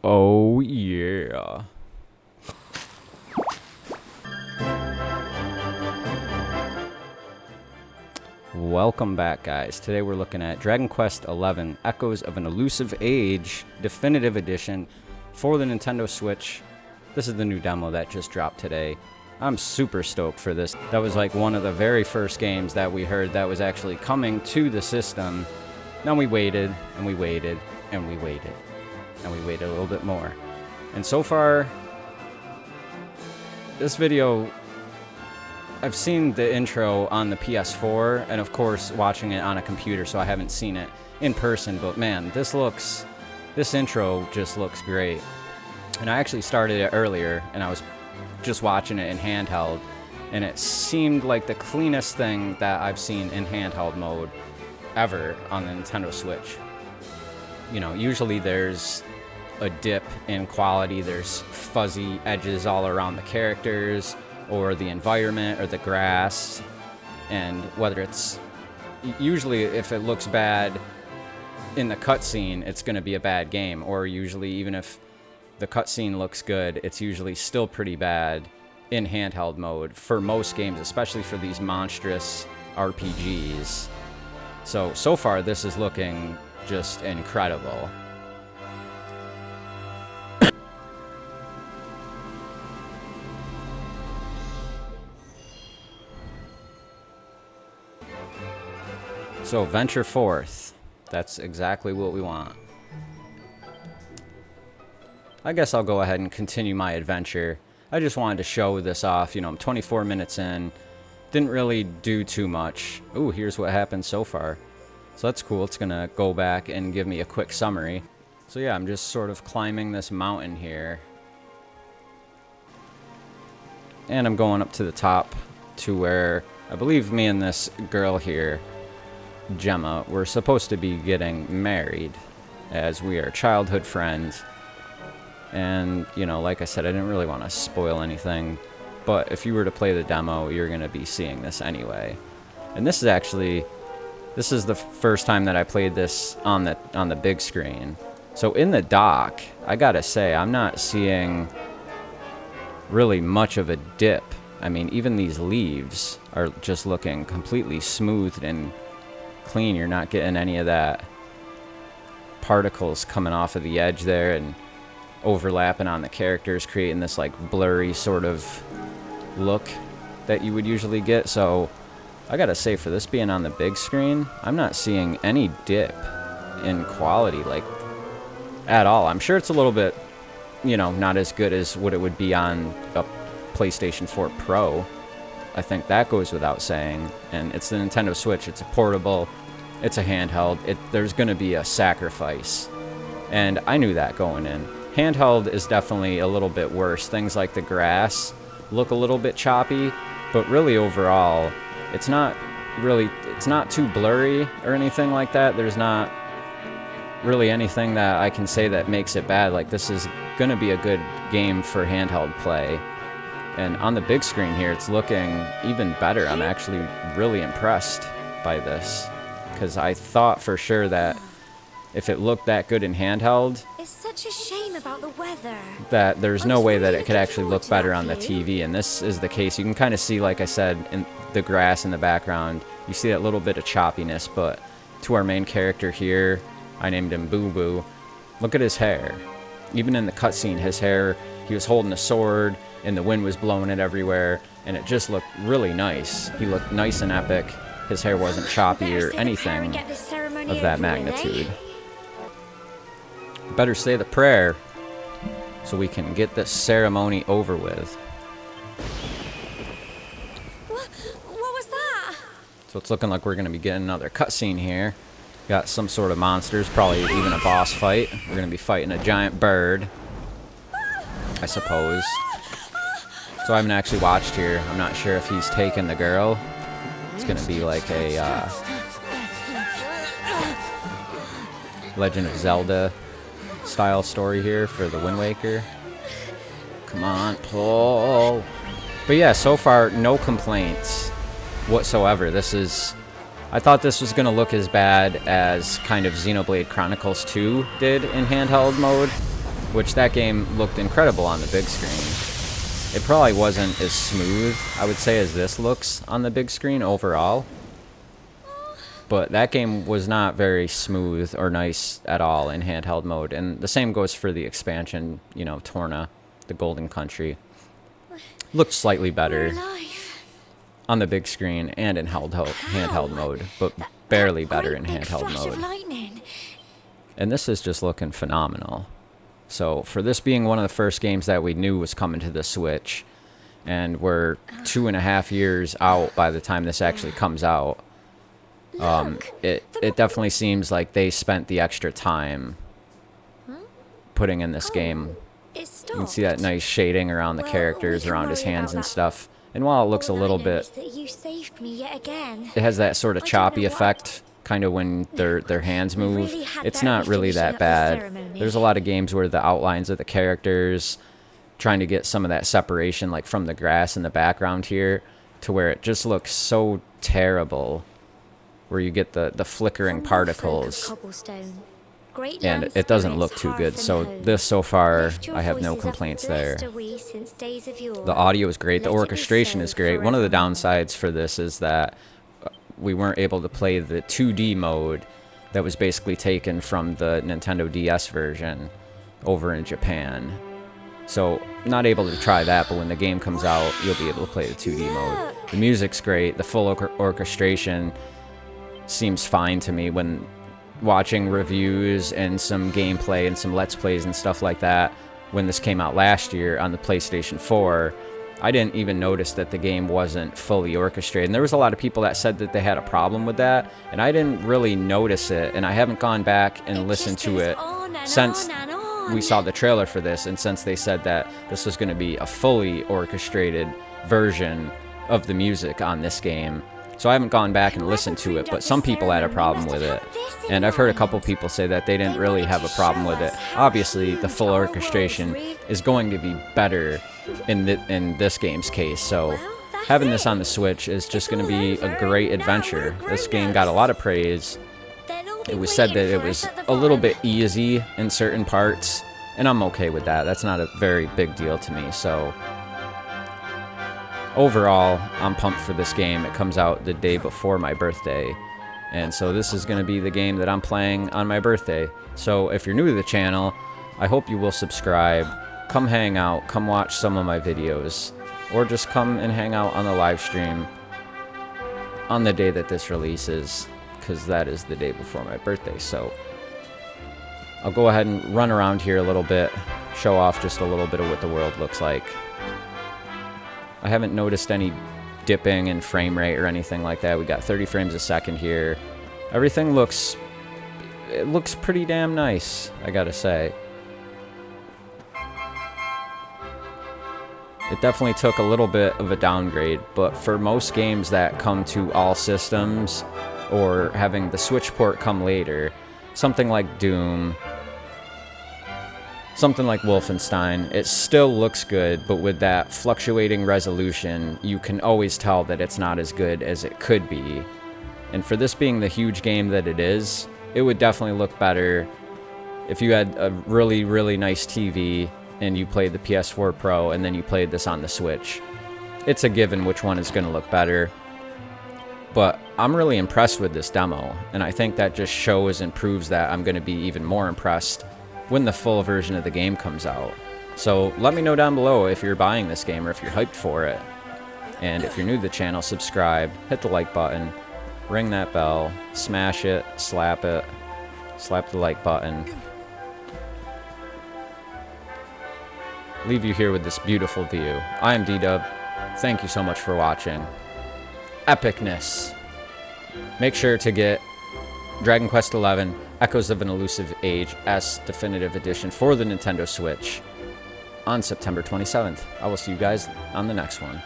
Oh yeah. Welcome back, guys. Today we're looking at DragonQuest 11 Echoes of an Elusive Age Definitive Edition for the Nintendo Switch. This is the new demo that just dropped today. I'm super stoked for this. That was like one of the very first games that we heard that was actually coming to the system. Then we waited, and we waited, and we waited, and we waited a little bit more. And so far, this video, I've seen the intro on the PS4, and of course watching it on a computer, so I haven't seen it in person, but man, this intro just looks great. And I actually started it earlier, and I was just watching it in handheld, and it seemed like the cleanest thing that I've seen in handheld mode ever on the Nintendo Switch. You know, usually there's a dip in quality, there's fuzzy edges all around the characters, or the environment, or the grass, and whether it's... Usually, if it looks bad in the cutscene, it's going to be a bad game, or usually even if the cutscene looks good, it's usually still pretty bad in handheld mode for most games, especially for these monstrous RPGs. So far, this is looking just incredible. So, venture forth. That's exactly what we want. I guess I'll go ahead and continue my adventure. I just wanted to show this off. You know, I'm 24 minutes in. Didn't really do too much. Ooh, here's what happened so far. So that's cool. It's going to go back and give me a quick summary. So yeah, I'm just sort of climbing this mountain here. And I'm going up to the top to where I believe me and this girl here, Gemma, we're supposed to be getting married, as we are childhood friends. And, you know, like I said, I didn't really want to spoil anything, but if you were to play the demo, you're going to be seeing this anyway. And this is the first time that I played this on the big screen. So in the dock, I gotta say, I'm not seeing really much of a dip. I mean, even these leaves are just looking completely smooth and clean. You're not getting any of that particles coming off of the edge there and overlapping on the characters, creating this like blurry sort of look that you would usually get. So I gotta say, for this being on the big screen, I'm not seeing any dip in quality, like, at all. I'm sure it's a little bit, you know, not as good as what it would be on a PlayStation 4 Pro. I think that goes without saying. And it's the Nintendo Switch. It's a portable. It's a handheld. There's going to be a sacrifice. And I knew that going in. Handheld is definitely a little bit worse. Things like the grass look a little bit choppy. But really, overall, it's not too blurry or anything like that. There's not really anything that I can say that makes it bad. Like, this is going to be a good game for handheld play. And on the big screen here, it's looking even better. I'm actually really impressed by this, because I thought for sure that if it looked that good in handheld, it's such a shame about the weather, that there's no way that it could actually look better on the TV. And this is the case. You can kind of see, like I said, in the grass in the background, you see that little bit of choppiness. But to our main character here, I named him Boo Boo. Look at his hair. Even in the cutscene, his hair, he was holding a sword, and the wind was blowing it everywhere, and it just looked really nice. He looked nice and epic. His hair wasn't choppy or anything of that magnitude. Better say the prayer so we can get this ceremony over with. What was that? So it's looking like we're going to be getting another cutscene here. Got some sort of monsters, probably even a boss fight. We're going to be fighting a giant bird, I suppose. So I haven't actually watched here. I'm not sure if he's taken the girl. It's going to be like a Legend of Zelda style story here for the Wind Waker. Come on, pull. But yeah, so far, no complaints whatsoever. I thought this was going to look as bad as kind of Xenoblade Chronicles 2 did in handheld mode. which that game looked incredible on the big screen. It probably wasn't as smooth, I would say, as this looks on the big screen overall. But that game was not very smooth or nice at all in handheld mode. And the same goes for the expansion, you know, Torna, the Golden Country. Looked slightly better on the big screen and in handheld mode, but barely better in handheld mode. And this is just looking phenomenal. So for this being one of the first games that we knew was coming to the Switch, and we're 2.5 years out by the time this actually comes out, it definitely seems like they spent the extra time putting in this game. You can see that nice shading around the characters, around his hands and stuff. And while it looks a little bit, it has that sort of choppy effect, kind of when their hands move. It's not really that bad. There's a lot of games where the outlines of the characters, trying to get some of that separation, like from the grass in the background here, to where it just looks so terrible, where you get the flickering particles. And it doesn't look too good. So this, so far, I have no complaints there. The audio is great. The orchestration is great. One of the downsides for this is that we weren't able to play the 2D mode that was basically taken from the Nintendo DS version over in Japan. So not able to try that, but when the game comes out, you'll be able to play the 2D mode. The music's great. The full orchestration seems fine to me. When watching reviews and some gameplay and some Let's Plays and stuff like that, when this came out last year on the PlayStation 4, I didn't even notice that the game wasn't fully orchestrated. And there was a lot of people that said that they had a problem with that, and I didn't really notice it, and I haven't gone back and listened to it since we saw the trailer for this, and since they said that this was going to be a fully orchestrated version of the music on this game. So I haven't gone back and listened to it, but some people had a problem with it. And I've heard a couple people say that they didn't really have a problem with it. Obviously, the full orchestration is going to be better in this game's case. So having this on the Switch is just going to be a great adventure. This game got a lot of praise. It was said that it was a little bit easy in certain parts, and I'm okay with that. That's not a very big deal to me. So overall, I'm pumped for this game. It comes out the day before my birthday, and so this is going to be the game that I'm playing on my birthday. So if you're new to the channel, I hope you will subscribe. Come hang out, come watch some of my videos, or just come and hang out on the live stream on the day that this releases, because that is the day before my birthday. So I'll go ahead and run around here a little bit, show off just a little bit of what the world looks like. I haven't noticed any dipping in frame rate or anything like that. We got 30 frames a second here. Everything looks pretty damn nice, I gotta say. It definitely took a little bit of a downgrade, but for most games that come to all systems, or having the Switch port come later, something like Doom, something like Wolfenstein, it still looks good, but with that fluctuating resolution, you can always tell that it's not as good as it could be. And for this being the huge game that it is, it would definitely look better if you had a really, really nice TV and you played the PS4 Pro and then you played this on the Switch. It's a given which one is going to look better. But I'm really impressed with this demo, and I think that just shows and proves that I'm going to be even more impressed when the full version of the game comes out. So let me know down below if you're buying this game or if you're hyped for it. And if you're new to the channel, subscribe, hit the like button, ring that bell, smash it, slap the like button. Leave you here with this beautiful view. I am D-Dub. Thank you so much for watching. Epicness. Make sure to get Dragon Quest XI Echoes of an Elusive Age S Definitive Edition for the Nintendo Switch on September 27th. I will see you guys on the next one.